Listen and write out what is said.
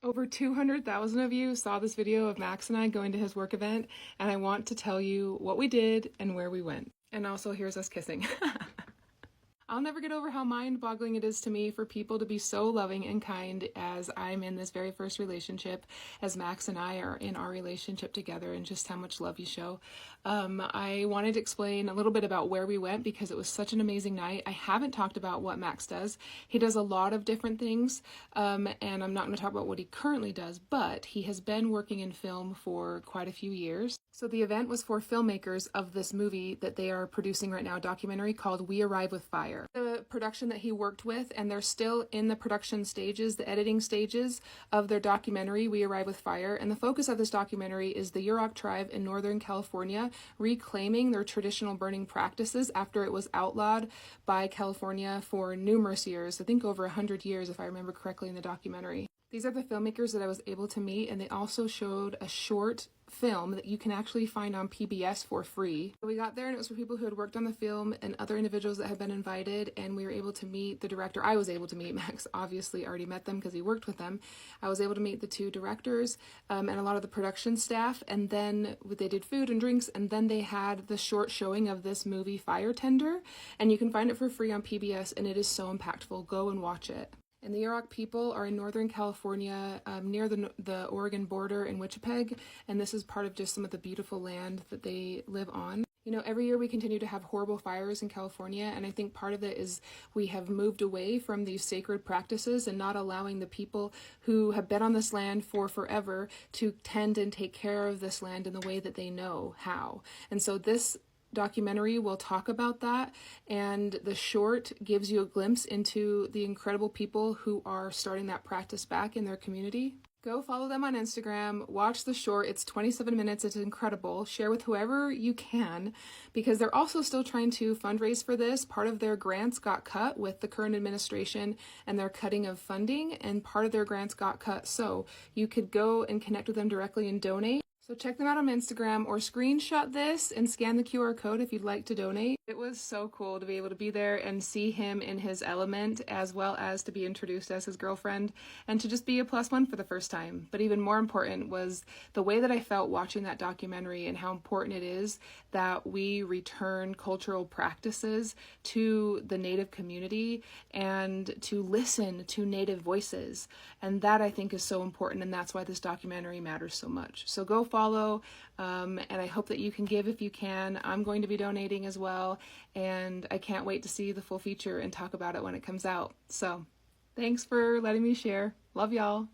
Over 200,000 of you saw this video of Max and I going to his work event, and I want to tell you what we did and where we went. And also, here's us kissing. I'll never get over how mind-boggling it is to me for people to be so loving and kind as I'm in this very first relationship, as Max and I are in our relationship together, and just how much love you show. I wanted to explain a little bit about where we went because it was such an amazing night. I haven't talked about what Max does. He does a lot of different things, and I'm not going to talk about what he currently does, but he has been working in film for quite a few years. So the event was for filmmakers of this movie that they are producing right now, a documentary called We Arrive with Fire. The production that he worked with, and they're still in the production stages, the editing stages of their documentary, We Arrive with Fire. And the focus of this documentary is the Yurok tribe in Northern California reclaiming their traditional burning practices after it was outlawed by California for numerous years, I think over 100 years if I remember correctly in the documentary. These are the filmmakers that I was able to meet, and they also showed a short film that you can actually find on PBS for free. We got there and it was for people who had worked on the film and other individuals that had been invited, and we were able to meet the director. I was able to meet Max, obviously already met them because he worked with them. I was able to meet the two directors and a lot of the production staff, and then they did food and drinks, and then they had the short showing of this movie Fire Tender, and you can find it for free on PBS, and it is so impactful. Go and watch it. And the Yurok people are in Northern California, near the Oregon border in Wichipeg, and this is part of just some of the beautiful land that they live on. You know, every year we continue to have horrible fires in California, and I think part of it is we have moved away from these sacred practices and not allowing the people who have been on this land for forever to tend and take care of this land in the way that they know how. And so this documentary will talk about that, and the short gives you a glimpse into the incredible people who are starting that practice back in their community. Go follow them on Instagram, watch the short, it's 27 minutes, it's incredible. Share with whoever you can, because they're also still trying to fundraise for this. Part of their grants got cut with the current administration and their cutting of funding, and part of their grants got cut, so you could go and connect with them directly and donate. So check them out on Instagram, or screenshot this and scan the QR code if you'd like to donate. It was so cool to be able to be there and see him in his element, as well as to be introduced as his girlfriend, and to just be a +1 for the first time. But even more important was the way that I felt watching that documentary, and how important it is that we return cultural practices to the Native community and to listen to Native voices. And that, I think, is so important, and that's why this documentary matters so much. So go follow, and I hope that you can give if you can. I'm going to be donating as well, and I can't wait to see the full feature and talk about it when it comes out. So thanks for letting me share. Love y'all.